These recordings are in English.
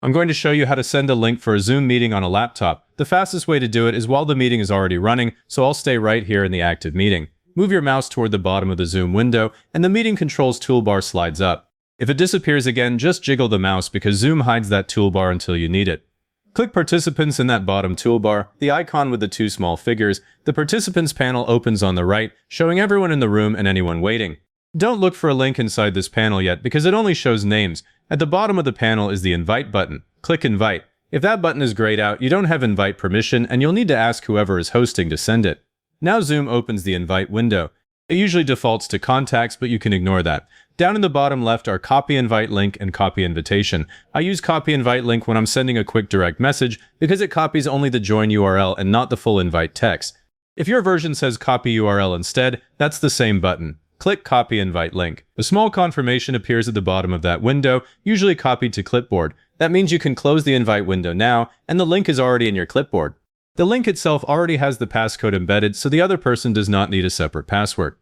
I'm going to show you how to send a link for a Zoom meeting on a laptop. The fastest way to do it is while the meeting is already running, so I'll stay right here in the active meeting. Move your mouse toward the bottom of the Zoom window, and the meeting controls toolbar slides up. If it disappears again, just jiggle the mouse because Zoom hides that toolbar until you need it. Click Participants in that bottom toolbar, the icon with the two small figures. The Participants panel opens on the right, showing everyone in the room and anyone waiting. Don't look for a link inside this panel yet because it only shows names. At the bottom of the panel is the Invite button. Click Invite. If that button is grayed out, you don't have invite permission and you'll need to ask whoever is hosting to send it. Now Zoom opens the Invite window. It usually defaults to Contacts, but you can ignore that. Down in the bottom left are Copy Invite Link and Copy Invitation. I use Copy Invite Link when I'm sending a quick direct message because it copies only the join URL and not the full invite text. If your version says Copy URL instead, that's the same button. Click Copy Invite Link. A small confirmation appears at the bottom of that window, usually copied to clipboard. That means you can close the invite window now, and the link is already in your clipboard. The link itself already has the passcode embedded, so the other person does not need a separate password.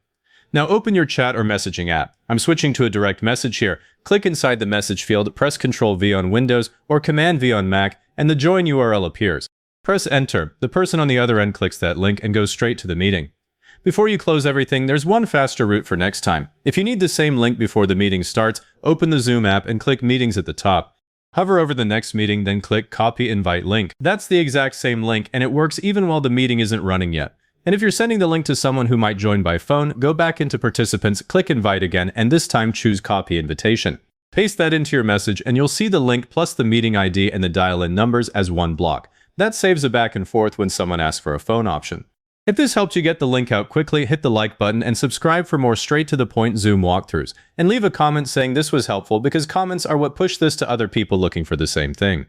Now open your chat or messaging app. I'm switching to a direct message here. Click inside the message field, press Ctrl-V on Windows or Command-V on Mac, and the join URL appears. Press Enter. The person on the other end clicks that link and goes straight to the meeting. Before you close everything, there's one faster route for next time. If you need the same link before the meeting starts, open the Zoom app and click Meetings at the top. Hover over the next meeting, then click Copy Invite Link. That's the exact same link, and it works even while the meeting isn't running yet. And if you're sending the link to someone who might join by phone, go back into Participants, click Invite again, and this time choose Copy Invitation. Paste that into your message, and you'll see the link plus the meeting ID and the dial-in numbers as one block. That saves a back and forth when someone asks for a phone option. If this helped you get the link out quickly, hit the like button and subscribe for more straight-to-the-point Zoom walkthroughs. And leave a comment saying this was helpful because comments are what push this to other people looking for the same thing.